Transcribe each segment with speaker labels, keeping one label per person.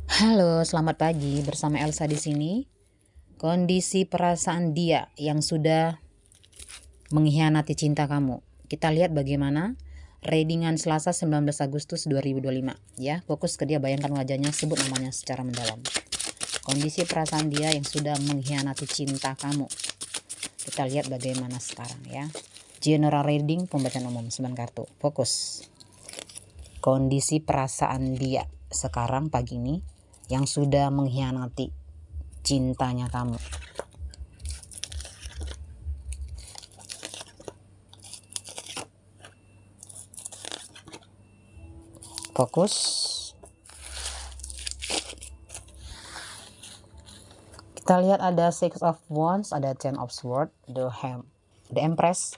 Speaker 1: Halo, selamat pagi. Bersama Elsa di sini. Kondisi perasaan dia yang sudah mengkhianati cinta kamu. Kita lihat bagaimana readingan Selasa 19 Agustus 2025 ya. Fokus ke dia, bayangkan wajahnya, sebut namanya secara mendalam. Kondisi perasaan dia yang sudah mengkhianati cinta kamu. Kita lihat bagaimana sekarang ya. General reading pembacaan umum 9 kartu. Fokus. Kondisi perasaan dia sekarang pagi ini yang sudah mengkhianati cintanya kamu. Fokus. Kita lihat ada Six of Wands, ada Ten of Swords, the Empress,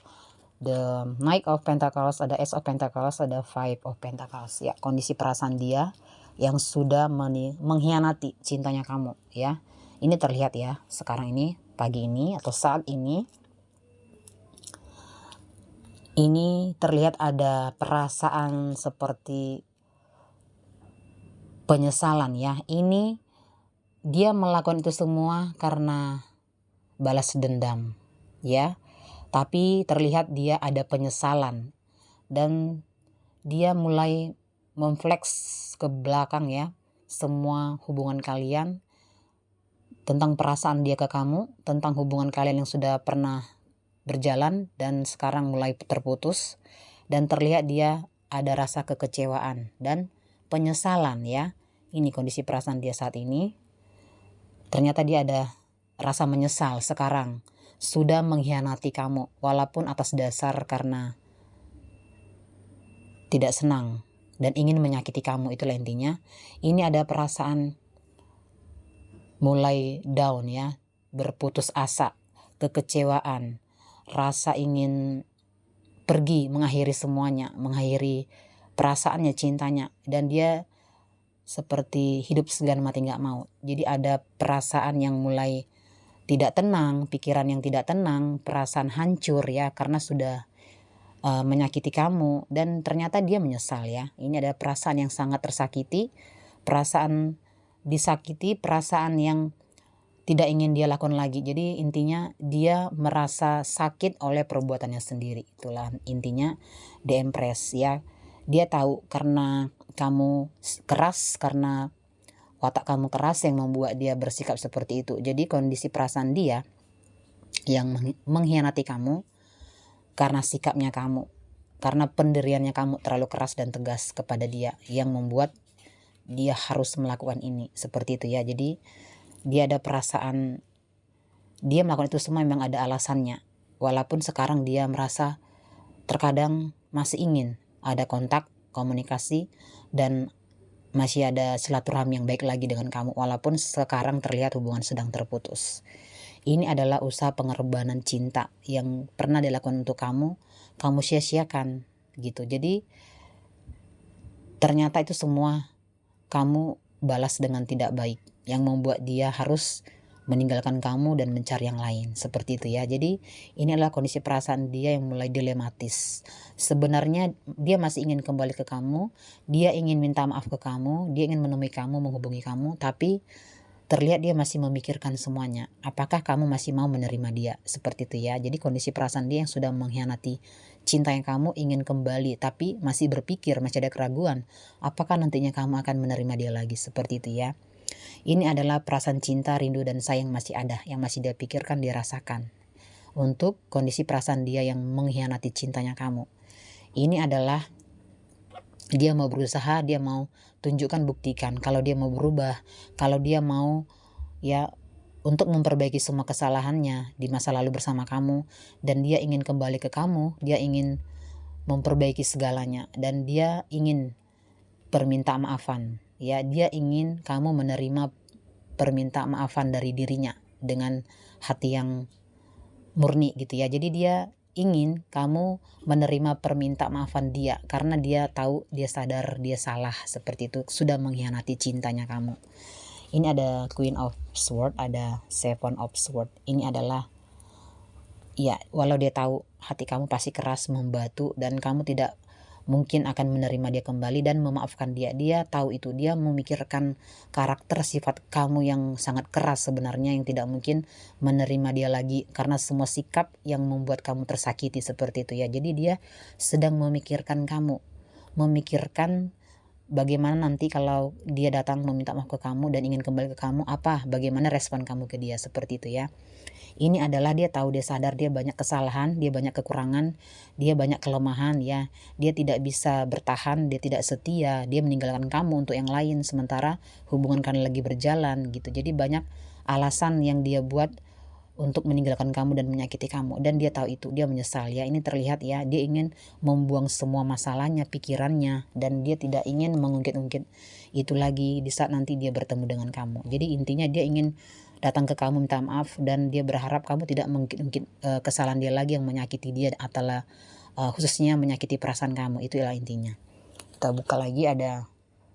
Speaker 1: the Knight of Pentacles, ada Ace of Pentacles, ada Five of Pentacles. Ya, kondisi perasaan dia yang sudah mengkhianati cintanya kamu ya. Ini terlihat ya, sekarang ini, pagi ini atau saat ini. Ini terlihat ada perasaan seperti penyesalan ya. Ini dia melakukan itu semua karena balas dendam ya. Tapi terlihat dia ada penyesalan dan dia mulai memflex ke belakang ya semua hubungan kalian, tentang perasaan dia ke kamu, tentang hubungan kalian yang sudah pernah berjalan dan sekarang mulai terputus. Dan terlihat dia ada rasa kekecewaan dan penyesalan ya. Ini kondisi perasaan dia saat ini. Ternyata dia ada rasa menyesal sekarang sudah mengkhianati kamu, walaupun atas dasar karena tidak senang dan ingin menyakiti kamu. Itulah intinya. Ini ada perasaan mulai down ya, berputus asa, kekecewaan, rasa ingin pergi, mengakhiri semuanya, mengakhiri perasaannya, cintanya, dan dia seperti hidup segan mati nggak mau. Jadi ada perasaan yang mulai tidak tenang, pikiran yang tidak tenang, perasaan hancur ya karena sudah menyakiti kamu, dan ternyata dia menyesal ya. Ini ada perasaan yang sangat tersakiti, perasaan disakiti, perasaan yang tidak ingin dia lakukan lagi. Jadi intinya dia merasa sakit oleh perbuatannya sendiri. Itulah intinya The Empress ya. Dia tahu karena kamu keras, karena watak kamu keras yang membuat dia bersikap seperti itu. Jadi kondisi perasaan dia yang mengkhianati kamu karena sikapnya kamu, karena pendiriannya kamu terlalu keras dan tegas kepada dia, yang membuat dia harus melakukan ini seperti itu ya. Jadi dia ada perasaan dia melakukan itu semua memang ada alasannya, walaupun sekarang dia merasa terkadang masih ingin ada kontak, komunikasi, dan masih ada silaturahmi yang baik lagi dengan kamu, walaupun sekarang terlihat hubungan sedang terputus. Ini adalah usaha pengorbanan cinta yang pernah dilakukan untuk kamu sia-siakan gitu. Jadi ternyata itu semua kamu balas dengan tidak baik, yang membuat dia harus meninggalkan kamu dan mencari yang lain, seperti itu ya. Jadi ini adalah kondisi perasaan dia yang mulai dilematis. Sebenarnya dia masih ingin kembali ke kamu, dia ingin minta maaf ke kamu, dia ingin menemui kamu, menghubungi kamu, tapi terlihat dia masih memikirkan semuanya. Apakah kamu masih mau menerima dia? Seperti itu ya. Jadi kondisi perasaan dia yang sudah mengkhianati cinta yang kamu, ingin kembali tapi masih berpikir, masih ada keraguan, apakah nantinya kamu akan menerima dia lagi, seperti itu ya. Ini adalah perasaan cinta, rindu, dan sayang masih ada, yang masih dia pikirkan, dia rasakan. Untuk kondisi perasaan dia yang mengkhianati cintanya kamu, ini adalah dia mau berusaha, dia mau tunjukkan, buktikan kalau dia mau berubah, kalau dia mau ya untuk memperbaiki semua kesalahannya di masa lalu bersama kamu, dan dia ingin kembali ke kamu, dia ingin memperbaiki segalanya, dan dia ingin perminta maafan ya. Dia ingin kamu menerima perminta maafan dari dirinya dengan hati yang murni gitu ya. Jadi dia ingin kamu menerima perminta maafan dia karena dia tahu, dia sadar dia salah, seperti itu, sudah mengkhianati cintanya kamu. Ini ada Queen of Swords, ada Seven of Swords. Ini adalah ya, walau dia tahu hati kamu pasti keras membatu dan kamu tidak mungkin akan menerima dia kembali dan memaafkan dia. Dia tahu itu, dia memikirkan karakter sifat kamu yang sangat keras sebenarnya, yang tidak mungkin menerima dia lagi karena semua sikap yang membuat kamu tersakiti seperti itu ya. Jadi dia sedang memikirkan kamu, memikirkan bagaimana nanti kalau dia datang meminta maaf ke kamu dan ingin kembali ke kamu, bagaimana respon kamu ke dia, seperti itu ya. Ini adalah dia tahu, dia sadar dia banyak kesalahan, dia banyak kekurangan, dia banyak kelemahan ya. Dia tidak bisa bertahan, dia tidak setia, dia meninggalkan kamu untuk yang lain sementara hubungan kalian lagi berjalan gitu. Jadi banyak alasan yang dia buat untuk meninggalkan kamu dan menyakiti kamu, dan dia tahu itu, dia menyesal ya. Ini terlihat ya, dia ingin membuang semua masalahnya, pikirannya, dan dia tidak ingin mengungkit-ungkit itu lagi di saat nanti dia bertemu dengan kamu. Jadi intinya dia ingin datang ke kamu minta maaf, dan dia berharap kamu tidak mengungkit-ungkit kesalahan dia lagi yang menyakiti dia, atau khususnya menyakiti perasaan kamu. Itulah intinya. Kita buka lagi, ada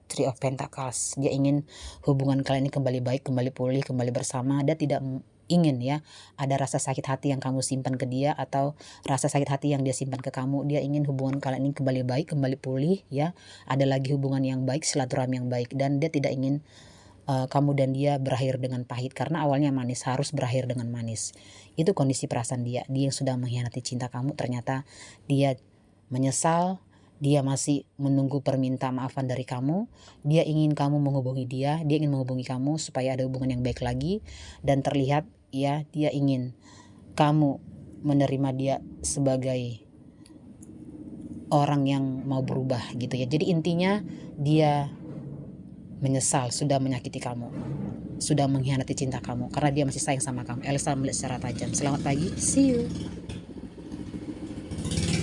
Speaker 1: Three of Pentacles. Dia ingin hubungan kalian ini kembali baik, kembali pulih, kembali bersama. Dia tidak ingin ya ada rasa sakit hati yang kamu simpan ke dia, atau rasa sakit hati yang dia simpan ke kamu. Dia ingin hubungan kalian ini kembali baik, kembali pulih ya. Ada lagi hubungan yang baik, silaturahmi yang baik, dan dia tidak ingin kamu dan dia berakhir dengan pahit, karena awalnya manis harus berakhir dengan manis. Itu kondisi perasaan dia. Dia yang sudah mengkhianati cinta kamu, ternyata dia menyesal. Dia masih menunggu permintaan maafan dari kamu. Dia ingin kamu menghubungi dia, dia ingin menghubungi kamu supaya ada hubungan yang baik lagi. Dan terlihat ya, dia ingin kamu menerima dia sebagai orang yang mau berubah gitu ya. Jadi intinya dia menyesal sudah menyakiti kamu, sudah mengkhianati cinta kamu, karena dia masih sayang sama kamu. Elsa melihat secara tajam. Selamat pagi, see you.